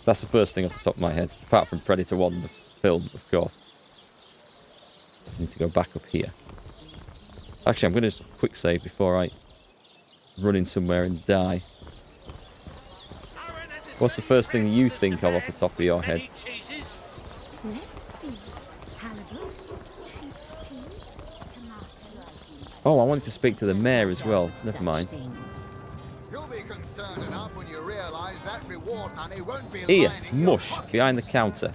That's the first thing off the top of my head. Apart from Predator 1, the film, of course. I need to go back up here. Actually, I'm going to quick save before I run in somewhere and die. What's the first thing you think of off the top of your head? Let's see. Halibut, sheep's cheese, tomato. Oh, I wanted to speak to the mayor as well. Never mind. You'll be concerned enough when you realise that reward money won't be Here, lying in your mush, pocket. behind the counter.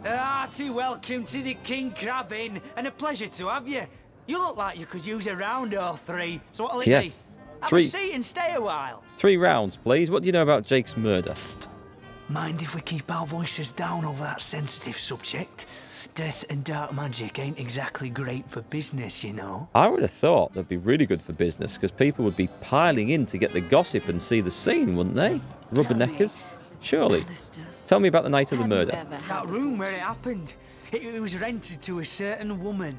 Hearty welcome to the King Crab Inn, and a pleasure to have you. You look like you could use a round or three, so what'll it be? Yes. Have Three. a seat and stay a while. 3 rounds, please. What do you know about Jake's murder? Mind if we keep our voices down over that sensitive subject? Death and dark magic ain't exactly great for business, you know. I would have thought that'd be really good for business, because people would be piling in to get the gossip and see the scene, wouldn't they? Rubberneckers? Surely. Tell me about the night of the murder. That room where it happened, it was rented to a certain woman.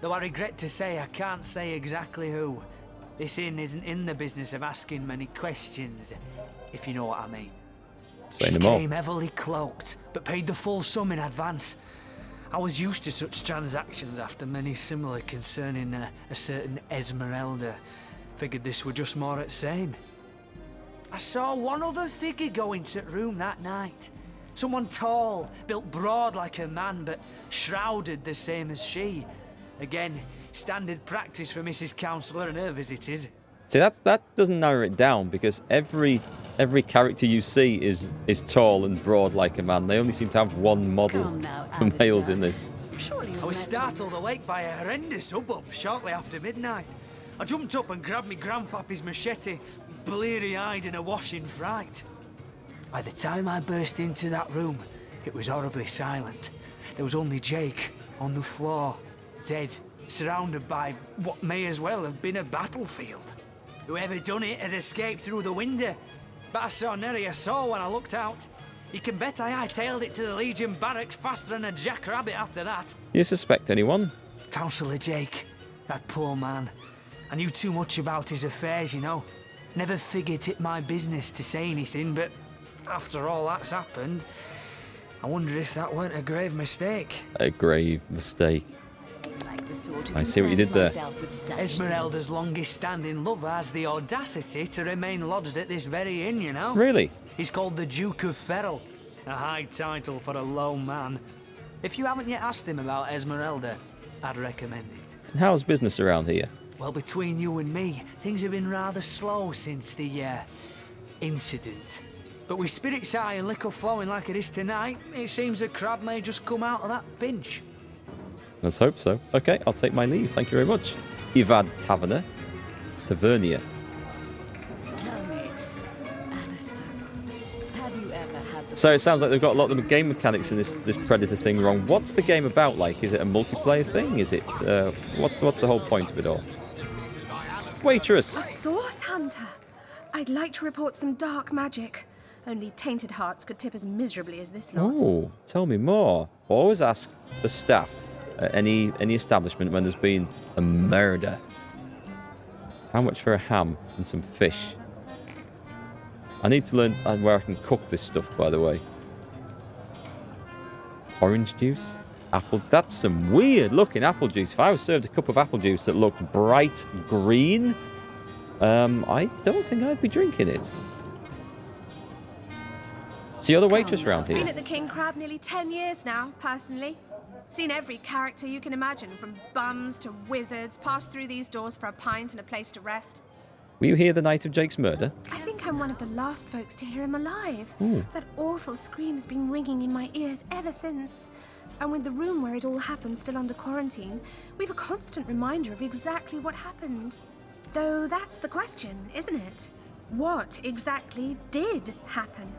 Though I regret to say I can't say exactly who. This inn isn't in the business of asking many questions, if you know what I mean. Say She no more. came heavily cloaked, but paid the full sum in advance. I was used to such transactions after many similar concerning a certain Esmeralda. Figured this were just more at same. I saw one other figure go into the room that night. Someone tall, built broad like a man, but shrouded the same as she. Again, standard practice for Mrs. Counselor and her visitors. See, that doesn't narrow it down, because every character you see is tall and broad like a man. They only seem to have one model for males in this. I was startled awake by a horrendous hubbub shortly after midnight. I jumped up and grabbed me grandpappy's machete, bleary-eyed and awash in fright. By the time I burst into that room, it was horribly silent. There was only Jake on the floor, dead, surrounded by what may as well have been a battlefield. Whoever done it has escaped through the window, but I saw nary a soul when I looked out. You can bet I hightailed it to the Legion barracks faster than a jackrabbit after that. You suspect anyone? Councillor Jake, that poor man. I knew too much about his affairs, you know. Never figured it my business to say anything, but after all that's happened, I wonder if that weren't a grave mistake. A grave mistake. I see what you did there. Esmeralda's longest-standing lover has the audacity to remain lodged at this very inn, you know. Really? He's called the Duke of Ferrell, a high title for a low man. If you haven't yet asked him about Esmeralda, I'd recommend it. And how's business around here? Well, between you and me, things have been rather slow since the incident. But with spirits high and liquor flowing like it is tonight, it seems the crab may just come out of that pinch. Let's hope so. Okay, I'll take my leave. Thank you very much. Ivad Tavernier. Tell me, Alistair, have you ever had the... So it sounds like they've got a lot of the game mechanics in this Predator thing wrong. What's the game about like? Is it a multiplayer thing? Is it... what's the whole point of it all? Waitress! A source hunter. I'd like to report some dark magic. Only tainted hearts could tip as miserably as this lot. Oh, tell me more. Always ask the staff at any establishment when there's been a murder. How much for a ham and some fish? I need to learn where I can cook this stuff, by the way. Orange juice? Apple... That's some weird looking apple juice. If I was served a cup of apple juice that looked bright green, I don't think I'd be drinking it. So you're the waitress around Been here? at the King Crab nearly 10 years now, personally. Seen every character you can imagine, from bums to wizards, passed through these doors for a pint and a place to rest. Were you here the night of Jake's murder? I think I'm one of the last folks to hear him alive. Ooh. That awful scream has been ringing in my ears ever since. And with the room where it all happened still under quarantine, we've a constant reminder of exactly what happened. Though that's the question, isn't it? What exactly did happen?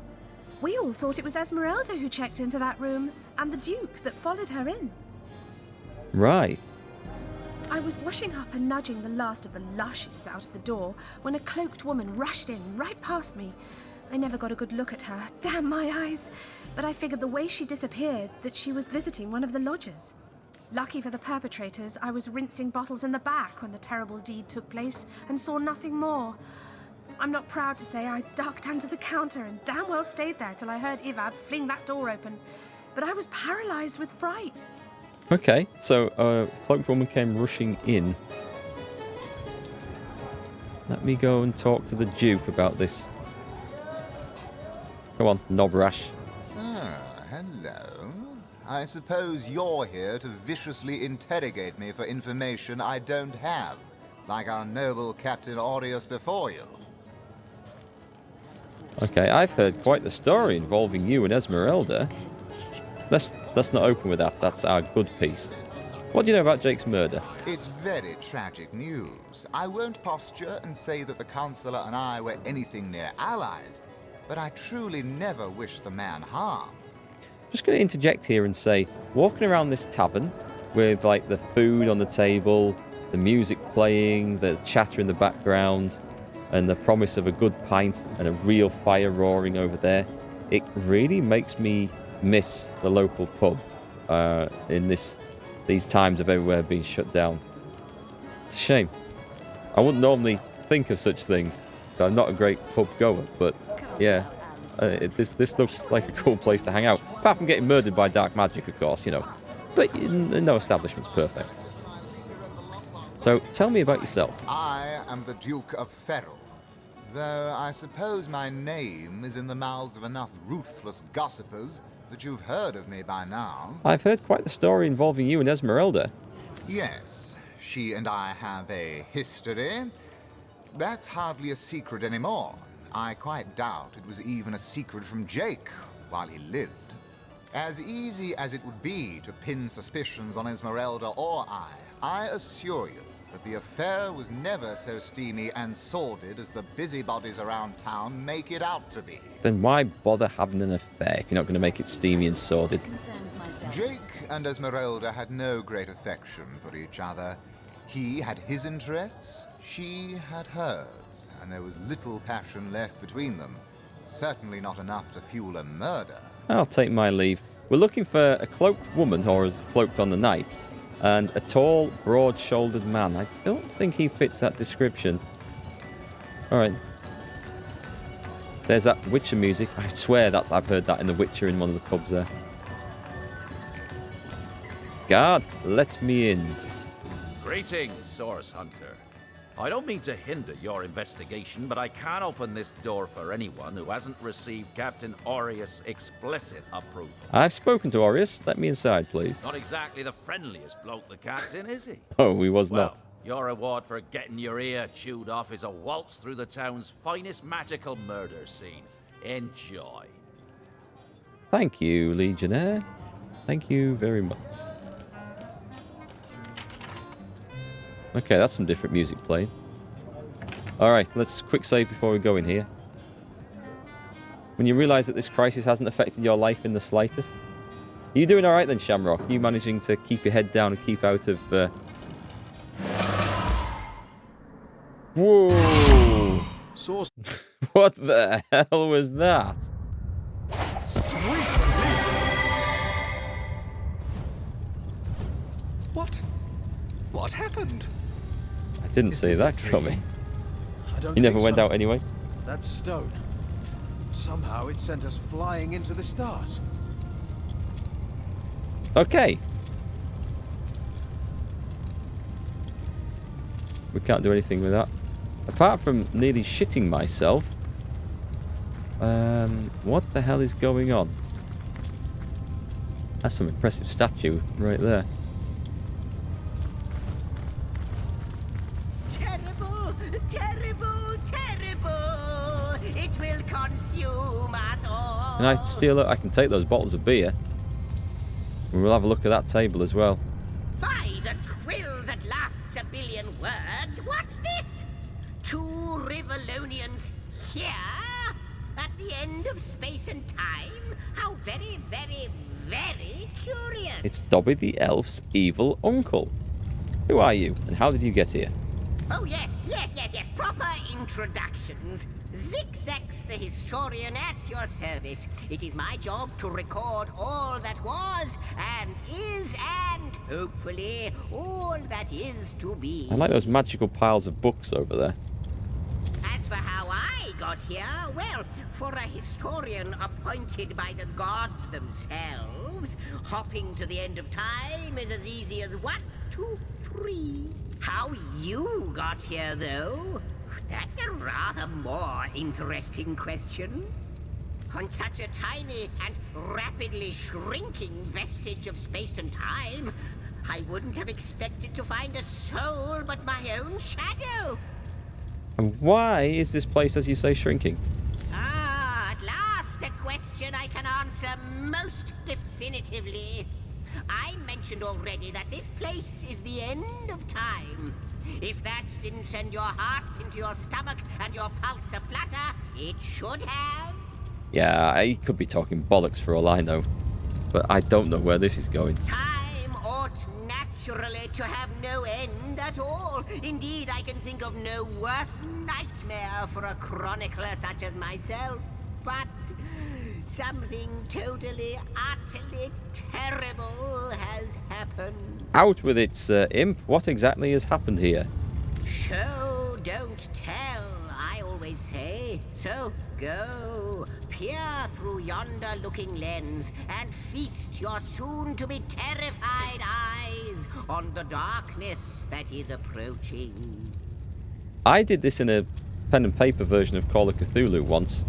We all thought it was Esmeralda who checked into that room, and the Duke that followed her in. Right. I was washing up and nudging the last of the lushes out of the door when a cloaked woman rushed in right past me. I never got a good look at her, damn my eyes, but I figured the way she disappeared that she was visiting one of the lodgers. Lucky for the perpetrators, I was rinsing bottles in the back when the terrible deed took place and saw nothing more. I'm not proud to say I ducked under the counter and damn well stayed there till I heard Ivad fling that door open. But I was paralyzed with fright. Okay, so a cloaked woman came rushing in. Let me go and talk to the Duke about this. Come on, Nobrash. Ah, hello. I suppose you're here to viciously interrogate me for information I don't have, like our noble Captain Aureus before you. Okay, I've heard quite the story involving you and Esmeralda. Let's not open with that. That's our good piece. What do you know about Jake's murder? It's very tragic news. I won't posture and say that the Counselor and I were anything near allies, but I truly never wished the man harm. Just going to interject here and say, walking around this tavern with like the food on the table, the music playing, the chatter in the background, and the promise of a good pint and a real fire roaring over there, it really makes me miss the local pub in these times of everywhere being shut down. It's a shame. I wouldn't normally think of such things, so I'm not a great pub goer, but yeah, this looks like a cool place to hang out. Apart from getting murdered by dark magic, of course, you know. But no establishment's perfect. So tell me about yourself. I am the Duke of Ferrell, though I suppose my name is in the mouths of enough ruthless gossipers that you've heard of me by now. I've heard quite the story involving you and Esmeralda. Yes, she and I have a history. That's hardly a secret anymore. I quite doubt it was even a secret from Jake while he lived. As easy as it would be to pin suspicions on Esmeralda or I assure you that the affair was never so steamy and sordid as the busybodies around town make it out to be. Then why bother having an affair if you're not going to make it steamy and sordid? Jake and Esmeralda had no great affection for each other. He had his interests, she had hers, and there was little passion left between them. Certainly not enough to fuel a murder. I'll take my leave. We're looking for a cloaked woman, or as cloaked on the night, and a tall, broad-shouldered man. I don't think he fits that description. All right. There's that Witcher music. I swear I've heard that in The Witcher in one of the pubs there. Guard, let me in. Greetings, Source Hunter. I don't mean to hinder your investigation, but I can't open this door for anyone who hasn't received Captain Aureus' explicit approval. I've spoken to Aureus. Let me inside, please. Not exactly the friendliest bloke, the captain, is he? Oh, he was Well, not. your reward for getting your ear chewed off is a waltz through the town's finest magical murder scene. Enjoy. Thank you, Legionnaire. Thank you very much. Okay, that's some different music playing. Alright, let's quick save before we go in here. When you realise that this crisis hasn't affected your life in the slightest. Are you doing alright then, Shamrock? Are you managing to keep your head down and keep out of... Whoa! Source. What the hell was that? Sweet. What happened? I didn't Is see this a that dream? coming. I don't You never think went so. out anyway? That stone. Somehow it sent us flying into the stars. Okay. We can't do anything with that. Apart from nearly shitting myself. What the hell is going on? That's some impressive statue right there. Terrible, terrible, terrible. It will consume us all. Can I steal it? I can take those bottles of beer. And we'll have a look at that table as well. By the quill that lasts a billion words, what's this? Two Rivalonians here? At the end of space and time? How very, very, very curious. It's Dobby the Elf's evil uncle. Who are you, and how did you get here? Oh, yes. Proper introductions. Zigzags the historian at your service. It is my job to record all that was, and is, and hopefully all that is to be. I like those magical piles of books over there. As for how I got here? Well, for a historian appointed by the gods themselves, hopping to the end of time is as easy as 1, 2, 3. How you got here, though? That's a rather more interesting question. On such a tiny and rapidly shrinking vestige of space and time, I wouldn't have expected to find a soul but my own shadow. And why is this place, as you say, shrinking? Ah, at last a question I can answer most definitively. I mentioned already that this place is the end of time. If that didn't send your heart into your stomach and your pulse a-flutter, it should have. Yeah, I could be talking bollocks for all I know. But I don't know where this is going. Time ought naturally to have no end at all. Indeed, I can think of no worse nightmare for a chronicler such as myself. But something totally, utterly terrible has happened. Out with its imp. What exactly has happened here? Show, don't tell, I always say. So go, peer through yonder looking lens and feast your soon-to-be terrified eyes on the darkness that is approaching. I did this in a pen and paper version of Call of Cthulhu once,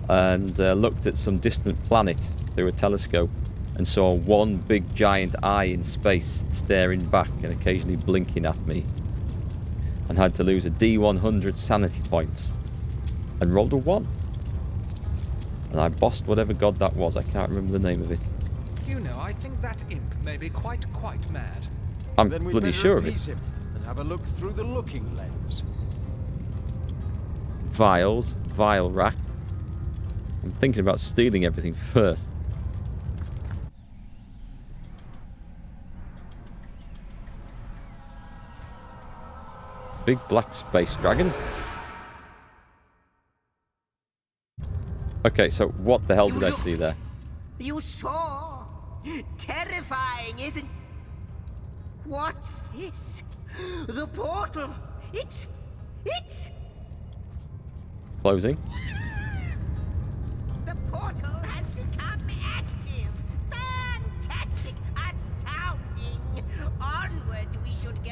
and looked at some distant planet through a telescope and saw one big giant eye in space staring back and occasionally blinking at me, and had to lose a D100 sanity points and rolled a 1. And I bossed whatever god that was. I can't remember the name of it. You know, I think that imp may be quite mad. I'm Then we'd bloody better sure of appease it. him and have a look through the looking lens. Vials, vial rack. I'm thinking about stealing everything first. Big black space dragon. Okay, so what the hell did I see there? You saw? Terrifying, isn't... What's this? The portal! It's... Closing. The portal has become active! Fantastic! Astounding! Onward we should go!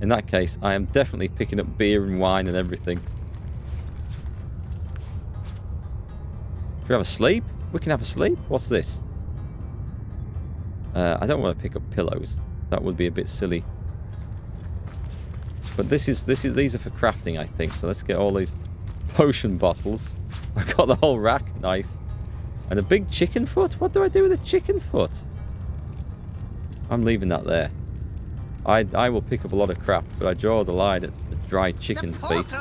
In that case, I am definitely picking up beer and wine and everything. Should we have a sleep? We can have a sleep? What's this? I don't want to pick up pillows. That would be a bit silly. But these are for crafting, I think. So let's get all these potion bottles. I've got the whole rack. Nice. And a big chicken foot? What do I do with a chicken foot? I'm leaving that there. I will pick up a lot of crap, but I draw the line at the dry chicken feet.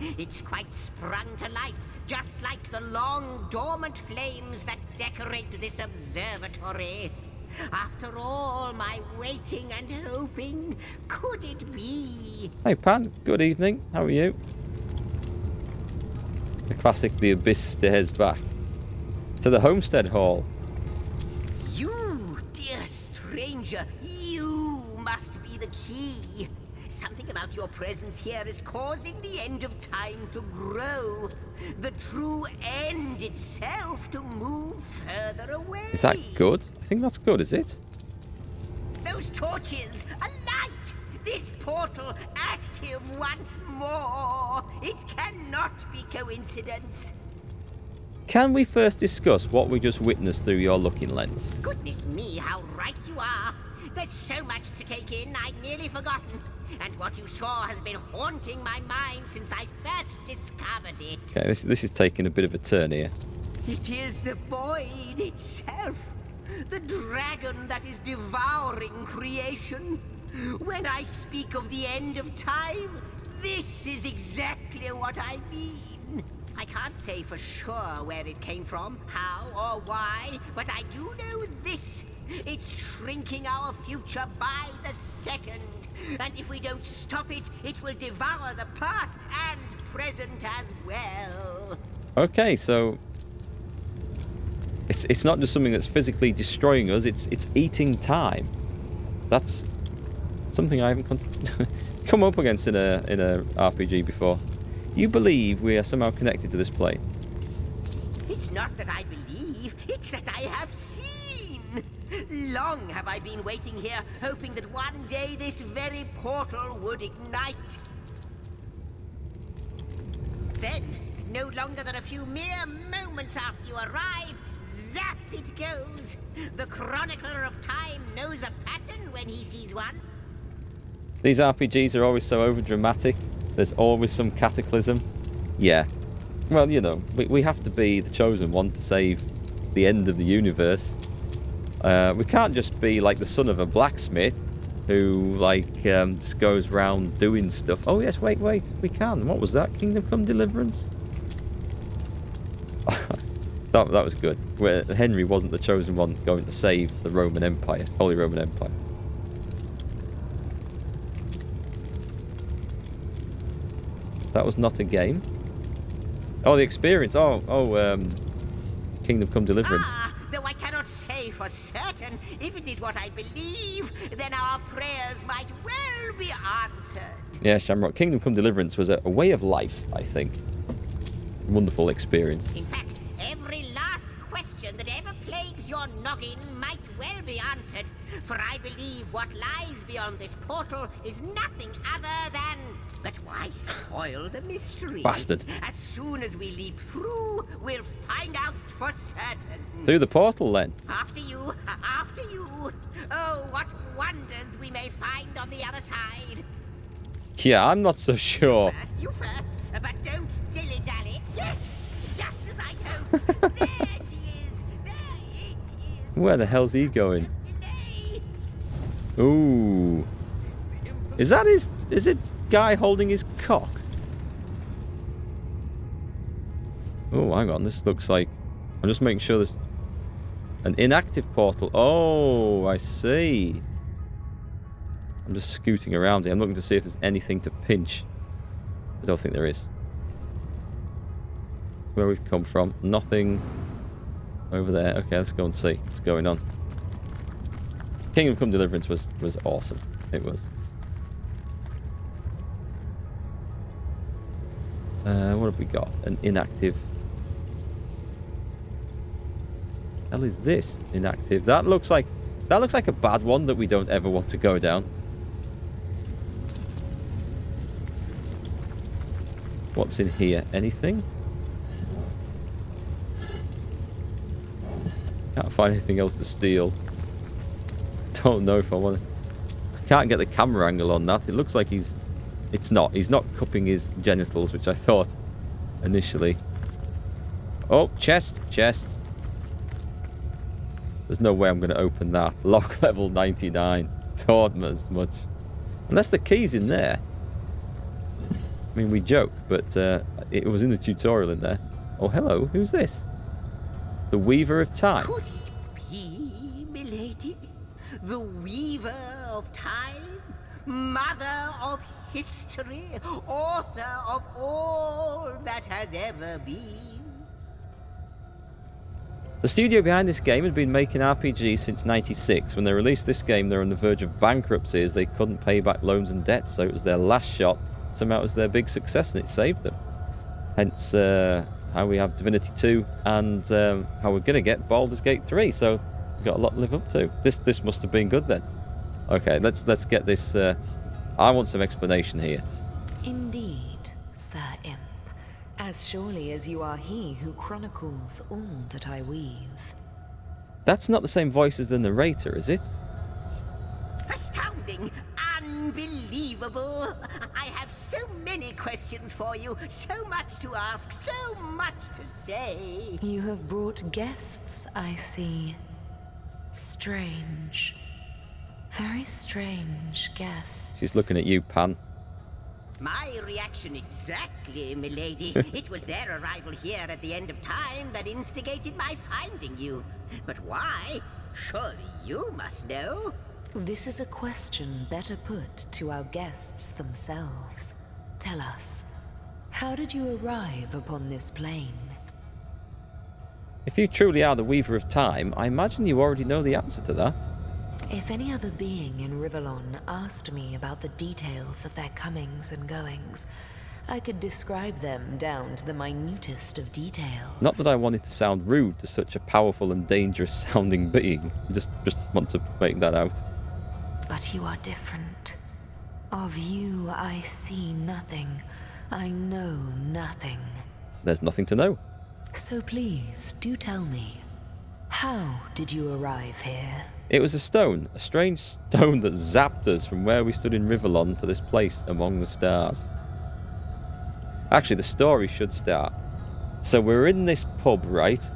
It's quite sprung to life, just like the long dormant flames that decorate this observatory. After all my waiting and hoping, could it be? Hey Pan, good evening. How are you? The classic The Abyss stares back. To the Homestead Hall. You, dear stranger, you must be the key. Something about your presence here is causing the end of time to grow. The true end itself to move further away. Is that good? I think that's good, is it? Those torches, a light! This portal active once more! It cannot be coincidence. Can we first discuss what we just witnessed through your looking lens? Goodness me, how right you are. There's so much to take in, I'd nearly forgotten. And what you saw has been haunting my mind since I first discovered it. Okay, this is taking a bit of a turn here. It is the void itself. The dragon that is devouring creation. When I speak of the end of time, this is exactly what I mean. I can't say for sure where it came from, how or why, but I do know this. It's shrinking our future by the second. And if we don't stop it, it will devour the past and present as well. Okay, so it's not just something that's physically destroying us, it's eating time. That's something I haven't come up against in a RPG before. You believe we are somehow connected to this plane? It's not that I believe, it's that I have seen. Long have I been waiting here, hoping that one day this very portal would ignite. Then, no longer than a few mere moments after you arrive, zap it goes. The chronicler of time knows a pattern when he sees one. These RPGs are always so overdramatic. There's always some cataclysm. Yeah. Well, you know, we have to be the chosen one to save the end of the universe. We can't just be like the son of a blacksmith who, like, just goes around doing stuff. Oh, yes, wait, we can. What was that? Kingdom Come Deliverance? that was good. Where Henry wasn't the chosen one going to save the Roman Empire, Holy Roman Empire. That was not a game. Oh, the experience. Kingdom Come Deliverance. Though I cannot say for certain, if it is what I believe, then our prayers might well be answered. Yeah, Shamrock. Kingdom Come Deliverance was a way of life, I think. Wonderful experience. In fact, every last question that ever plagued your noggin might well be answered, for I believe what lies beyond this portal is nothing other than... But why spoil the mystery? Bastard. As soon as we leap through, we'll find out for certain. Through the portal, then. After you, after you. Oh, what wonders we may find on the other side. Yeah, I'm not so sure. You first, but don't dilly-dally. Yes, just as I hoped. There she is. There it is. Where the hell's he going? Ooh. Is it guy holding his cock? Oh, hang on. This looks like... I'm just making sure there's an inactive portal. Oh, I see. I'm just scooting around here. I'm looking to see if there's anything to pinch. I don't think there is. Where we've come from. Nothing over there. Okay, let's go and see what's going on. Kingdom Come Deliverance was awesome. It was. What have we got? An inactive. Hell is this? Inactive. That looks like a bad one that we don't ever want to go down. What's in here? Anything? Can't find anything else to steal. Don't know if I want to. I can't get the camera angle on that. It looks like he's not cupping his genitals, which I thought initially. Oh, chest. There's no way I'm going to open that. Lock level 99. Thought as much. Unless the key's in there. I mean, we joke, but it was in the tutorial in there. Oh, hello. Who's this? The Weaver of Time. Could it be, milady? The Weaver of Time? Mother of history? Author of all that has ever been? The studio behind this game had been making RPGs since '96. When they released this game, they were on the verge of bankruptcy as they couldn't pay back loans and debts, so it was their last shot. Somehow it was their big success and it saved them. Hence how we have Divinity 2 and how we're going to get Baldur's Gate 3, so we've got a lot to live up to. This must have been good then. Okay, let's get this... I want some explanation here. Indeed, Sir Imp. As surely as you are he who chronicles all that I weave. That's not the same voice as the narrator, is it? Astounding! Unbelievable! I have so many questions for you, so much to ask, so much to say. You have brought guests, I see. Strange. Very strange guests. She's looking at you, Pan. My reaction exactly, milady. It was their arrival here at the end of time that instigated my finding you. But why? Surely you must know. This is a question better put to our guests themselves. Tell us, how did you arrive upon this plane? If you truly are the Weaver of Time, I imagine you already know the answer to that. If any other being in Rivellon asked me about the details of their comings and goings, I could describe them down to the minutest of details. Not that I wanted to sound rude to such a powerful and dangerous sounding being. Just want to make that out. But you are different. Of you, I see nothing. I know nothing. There's nothing to know. So please, do tell me, how did you arrive here? It was a stone, a strange stone that zapped us from where we stood in Riverlon to this place among the stars. Actually, the story should start. So we're in this pub, right?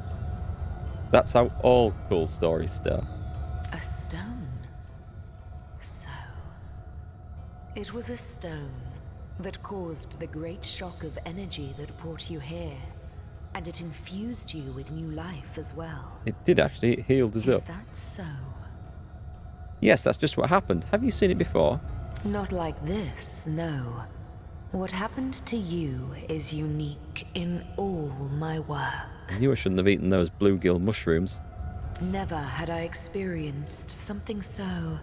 That's how all cool stories start. A stone. So, it was a stone that caused the great shock of energy that brought you here. And it infused you with new life as well. It did actually, it healed us up. Is that so? Yes, that's just what happened. Have you seen it before? Not like this, no. What happened to you is unique in all my work. I knew I shouldn't have eaten those bluegill mushrooms. Never had I experienced something so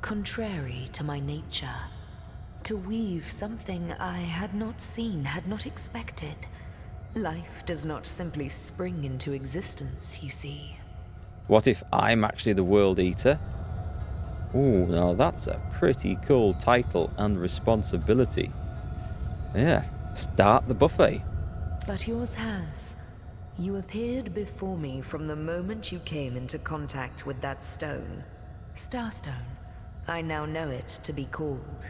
contrary to my nature. To weave something I had not seen, had not expected. Life does not simply spring into existence, you see. What if I'm actually the World Eater? Ooh, now that's a pretty cool title and responsibility. Yeah, start the buffet. But yours has. You appeared before me from the moment you came into contact with that stone. Starstone. I now know it to be called.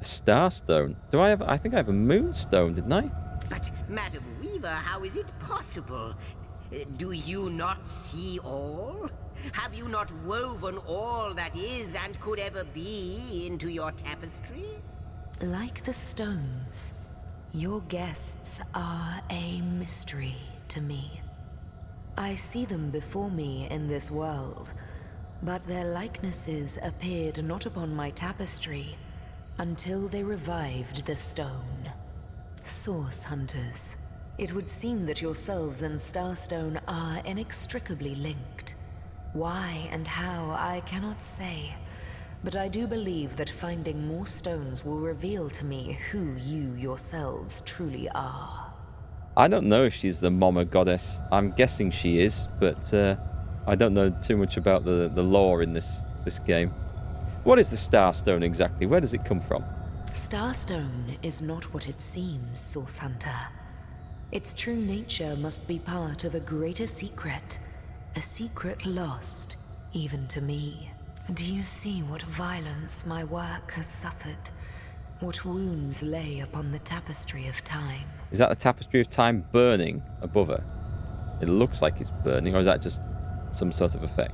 A starstone? I think I have a moonstone, didn't I? But, Madam Weaver, how is it possible? Do you not see all? Have you not woven all that is and could ever be into your tapestry? Like the stones, your guests are a mystery to me. I see them before me in this world, but their likenesses appeared not upon my tapestry until they revived the stone. Source hunters. It would seem that yourselves and Starstone are inextricably linked. Why and how, I cannot say, but I do believe that finding more stones will reveal to me who you yourselves truly are. I don't know if she's the Mama Goddess. I'm guessing she is, but I don't know too much about the lore in this game. What is the Starstone exactly? Where does it come from? Starstone is not what it seems, Source Hunter. Its true nature must be part of a greater secret. A secret lost, even to me. Do you see what violence my work has suffered? What wounds lay upon the tapestry of time? Is that the tapestry of time burning above her? It looks like it's burning, or is that just some sort of effect?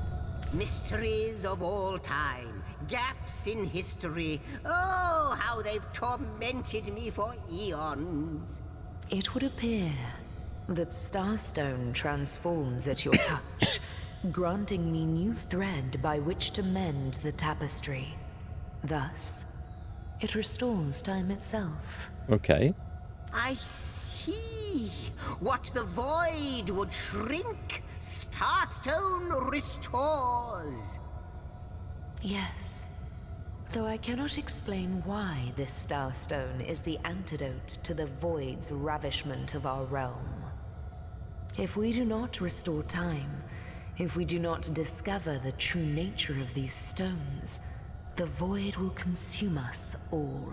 Mysteries of all time, gaps in history. Oh, how they've tormented me for eons. It would appear that Starstone transforms at your touch, granting me new thread by which to mend the tapestry. Thus, it restores time itself. Okay. I see. What the void would shrink, Starstone restores. Yes. Though I cannot explain why this Starstone is the antidote to the void's ravishment of our realm. If we do not restore time, if we do not discover the true nature of these stones, the void will consume us all.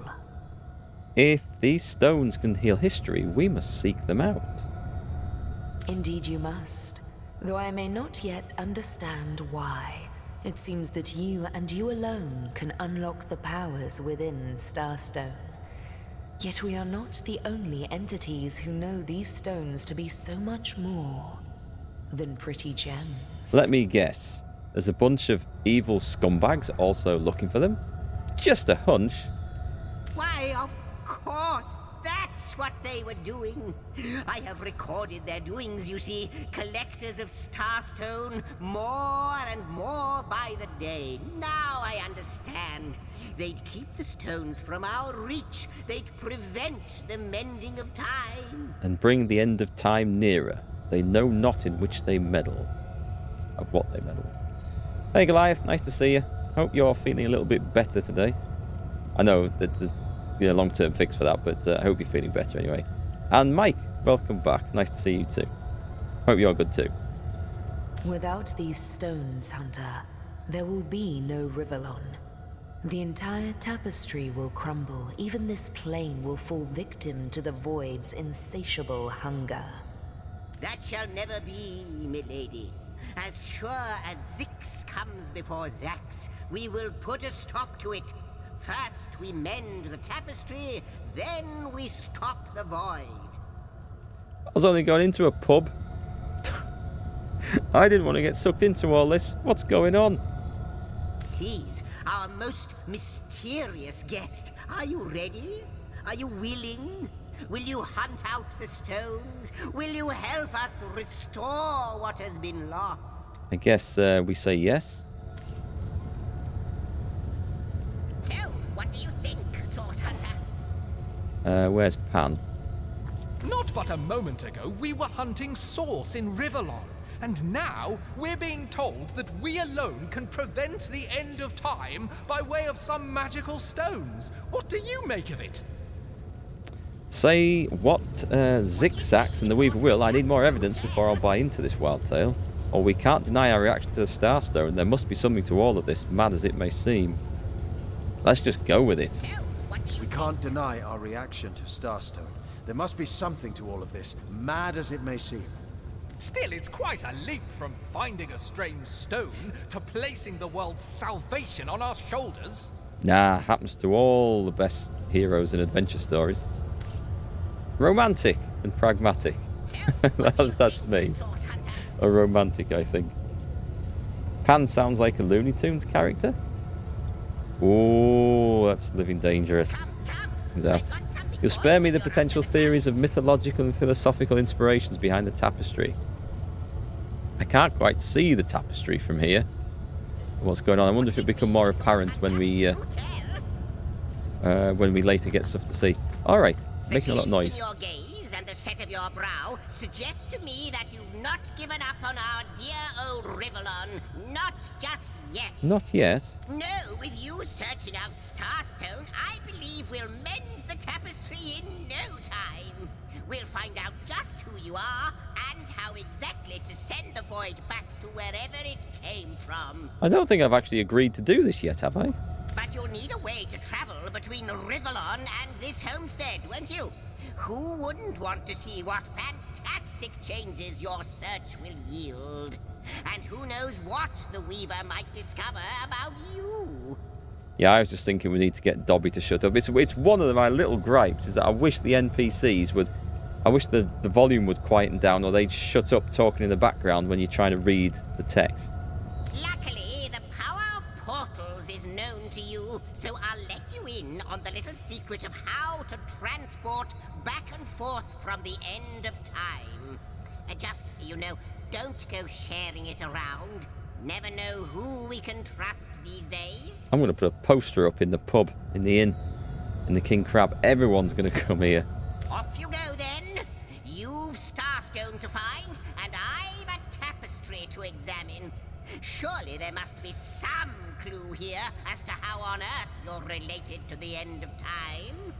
If these stones can heal history, we must seek them out. Indeed you must, though I may not yet understand why. It seems that you and you alone can unlock the powers within Starstone. Yet we are not the only entities who know these stones to be so much more than pretty gems. Let me guess. There's a bunch of evil scumbags also looking for them? Just a hunch. Why, of course, that's what they were doing. I have recorded their doings, you see. Collectors of Starstone, more and more by the day. Now I understand. They'd keep the stones from our reach. They'd prevent the mending of time. And bring the end of time nearer. They know not in which they meddle. Of what they meddle. Hey Goliath, nice to see you. Hope you're feeling a little bit better today. I know that there's be a long-term fix for that, but I hope you're feeling better anyway. And Mike, welcome back. Nice to see you too. Hope you're good too. Without these stones, Hunter, there will be no Rivellon. The entire tapestry will crumble. Even this plane will fall victim to the void's insatiable hunger. That shall never be, milady. As sure as Zix comes before Zax, we will put a stop to it. First we mend the tapestry, then we stop the void. I was only going into a pub. I didn't want to get sucked into all this. What's going on? Please, our most mysterious guest, are you ready? Are you willing? Will you hunt out the stones? Will you help us restore what has been lost? I guess we say yes. So, what do you think, Source Hunter? Where's Pan? Not but a moment ago, we were hunting Source in Rivellon. And now, we're being told that we alone can prevent the end of time by way of some magical stones. What do you make of it? Say what Zigzags and the Weaver will. I need more evidence before I'll buy into this wild tale. Or we can't deny our reaction to the Starstone. There must be something to all of this, mad as it may seem. Let's just go with it. We can't deny our reaction to Starstone. There must be something to all of this, mad as it may seem. Still, it's quite a leap from finding a strange stone to placing the world's salvation on our shoulders. Nah, happens to all the best heroes in adventure stories. Romantic and pragmatic. That's me. A romantic, I think. Pan sounds like a Looney Tunes character. Oh, that's living dangerous. Is that? You'll spare me the potential theories of mythological and philosophical inspirations behind the tapestry. I can't quite see the tapestry from here. What's going on? I wonder if it become more apparent when we later get stuff to see. All right, making a lot of noise. Your gaze and the set of your brow suggest to me that you've not given up on our dear old Rivellon. Not just yet. Not yet. No, with you searching out Starstone, I believe we'll mend the tapestry in no time. We'll find out just who you are and how exactly to send the void back to wherever it came from. I don't think I've actually agreed to do this yet, have I? But you'll need a way to travel between Rivellon and this homestead, won't you? Who wouldn't want to see what fantastic changes your search will yield? And who knows what the Weaver might discover about you? Yeah, I was just thinking we need to get Dobby to shut up. It's one of my little gripes is that I wish the NPCs would... I wish the volume would quieten down or they'd shut up talking in the background when you're trying to read the text. Luckily, the power of portals is known to you, so I'll let you in on the little secret of how to transport back and forth from the end of time. Just, don't go sharing it around. Never know who we can trust these days. I'm going to put a poster up in the pub, in the inn, in the King Crab. Everyone's going to come here. Off you go then. You've Starstone to find, and I've a tapestry to examine. Surely there must be some clue here as to how on earth you're related to the end of time.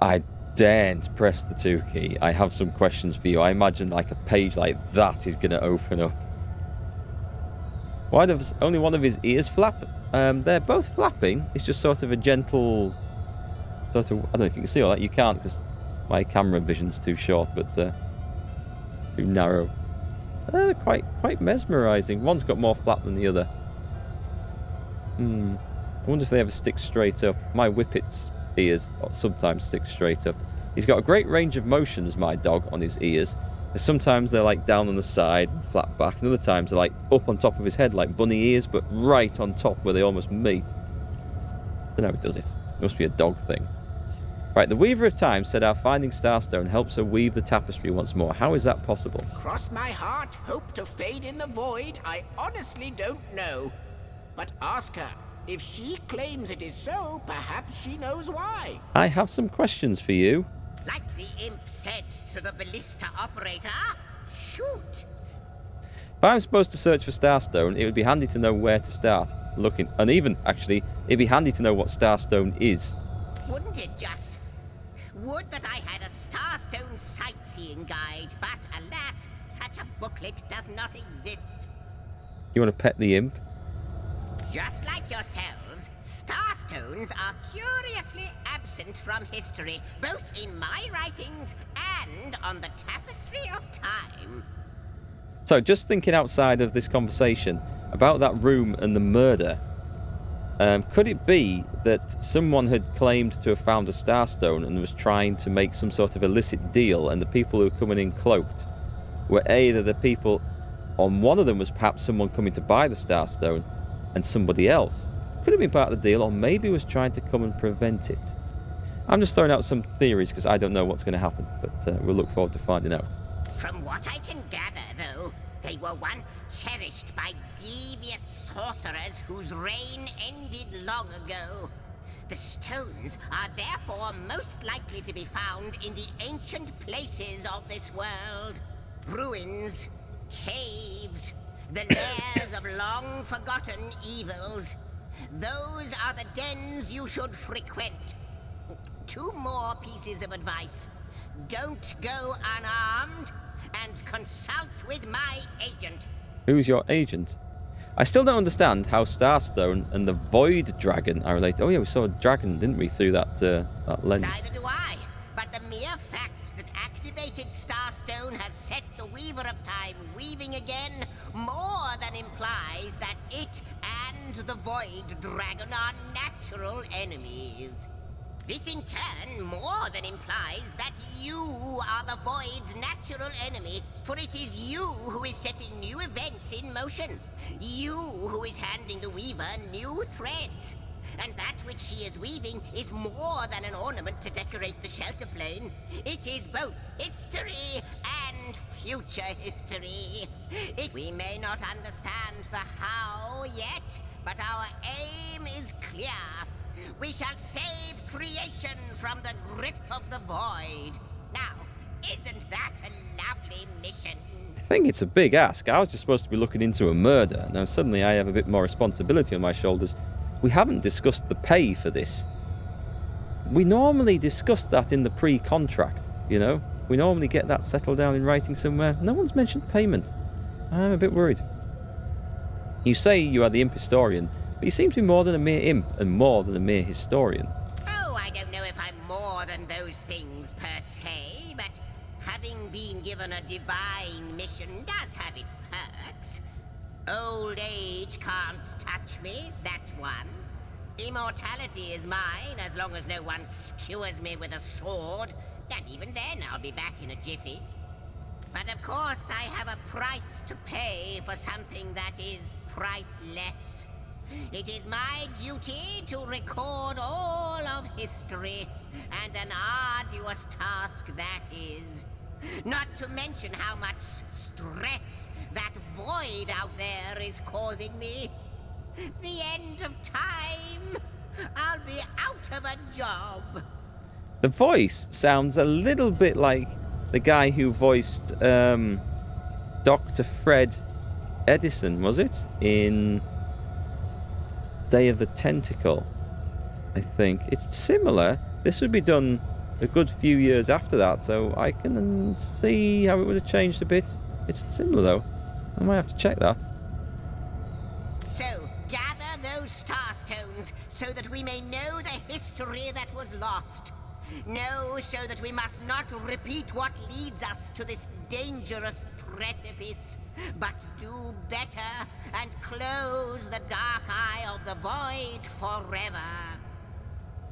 I daren't press the 2 key. I have some questions for you. I imagine like a page like that is going to open up. Why does only one of his ears flap? They're both flapping. It's just sort of a gentle... I don't know if you can see all that. You can't because my camera vision's too short, but too narrow. Quite mesmerising. One's got more flap than the other. I wonder if they ever stick straight up. My Whippet's ears sometimes stick straight up. He's got a great range of motions, my dog, on his ears. Sometimes they're like down on the side and flat back, and other times they're like up on top of his head like bunny ears, but right on top where they almost meet. I don't know how he does it. It must be a dog thing. Right, the Weaver of Time said our finding Starstone helps her weave the tapestry once more. How is that possible? Cross my heart, hope to fade in the void. I honestly don't know. But ask her. If she claims it is so, perhaps she knows why. I have some questions for you. Like the imp said to the ballista operator, shoot! If I'm supposed to search for Starstone, it would be handy to know where to start looking. And even, actually, it'd be handy to know what Starstone is. Wouldn't it just? Would that I had a Starstone sightseeing guide, but alas, such a booklet does not exist. You want to pet the imp? Just like yourselves, Starstones are curiously absent from history, both in my writings and on the tapestry of time. So, just thinking outside of this conversation about that room and the murder, could it be that someone had claimed to have found a Starstone and was trying to make some sort of illicit deal, and the people who were coming in cloaked were either the people, on one of them was perhaps someone coming to buy the Starstone, and somebody else could have been part of the deal, or maybe was trying to come and prevent it. I'm just throwing out some theories because I don't know what's going to happen, but we'll look forward to finding out. From what I can gather, though, they were once cherished by devious sorcerers whose reign ended long ago. The stones are therefore most likely to be found in the ancient places of this world. Ruins, caves, the lairs of long-forgotten evils. Those are the dens you should frequent. 2 more pieces of advice. Don't go unarmed, and consult with my agent. Who's your agent? I still don't understand how Starstone and the Void Dragon are related. Oh yeah, we saw a dragon, didn't we, through that lens? Neither do I, but the mere fact that activated Starstone has set the Weaver of Time weaving again more than implies that it and the Void Dragon are natural enemies. This in turn more than implies that you are the Void's natural enemy, for it is you who is setting new events in motion. You who is handing the Weaver new threads. And that which she is weaving is more than an ornament to decorate the shelter plane. It is both history and future history. We may not understand the how yet, but our aim is clear. We shall save creation from the grip of the Void. Now, isn't that a lovely mission? I think it's a big ask. I was just supposed to be looking into a murder. Now suddenly I have a bit more responsibility on my shoulders. We haven't discussed the pay for this. We normally discuss that in the pre-contract, you know? We normally get that settled down in writing somewhere. No one's mentioned payment. I'm a bit worried. You say you are the imp historian, but you seem to be more than a mere imp and more than a mere historian. Oh, I don't know if I'm more than those things per se, but having been given a divine mission does have its perks. Old age can't touch me, that's one. Immortality is mine as long as no one skewers me with a sword, and even then I'll be back in a jiffy. But of course I have a price to pay for something that is priceless. It is my duty to record all of history, and an arduous task that is. Not to mention how much stress that void out there is causing me. The end of time. I'll be out of a job. The voice sounds a little bit like the guy who voiced Dr. Fred Edison, was it? In Day of the Tentacle, I think. It's similar. This would be done a good few years after that, so I can see how it would have changed a bit. It's similar though. I might have to check that. So, gather those starstones so that we may know the history that was lost. Know so that we must not repeat what leads us to this dangerous precipice, but do better and close the dark eye of the void forever.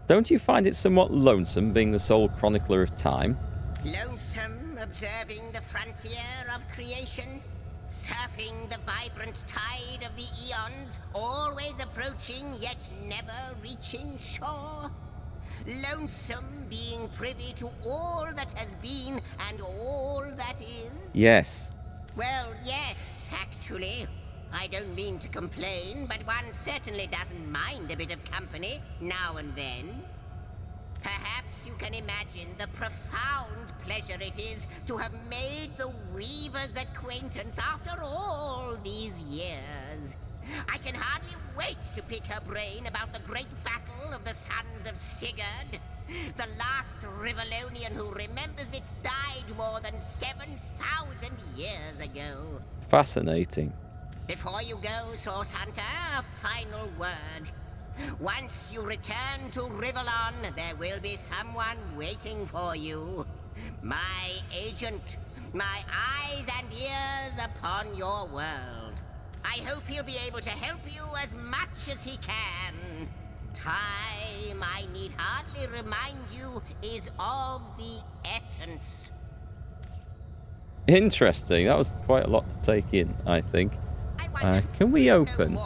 Don't you find it somewhat lonesome being the sole chronicler of time? Lonesome observing the frontier of creation? Surfing the vibrant tide of the eons, always approaching yet never reaching shore? Lonesome being privy to all that has been and all that is? Yes. Well, yes, actually. I don't mean to complain, but one certainly doesn't mind a bit of company now and then. Perhaps you can imagine the profound pleasure it is to have made the Weaver's acquaintance after all these years. I can hardly wait to pick her brain about the great battle of the sons of Sigurd. The last Rivellonian who remembers it died more than 7,000 years ago. Fascinating. Before you go, Source Hunter, a final word. Once you return to Rivellon, there will be someone waiting for you. My agent, my eyes and ears upon your world. I hope he'll be able to help you as much as he can. Time, I need hardly remind you, is of the essence. Interesting. That was quite a lot to take in, I think. Can we open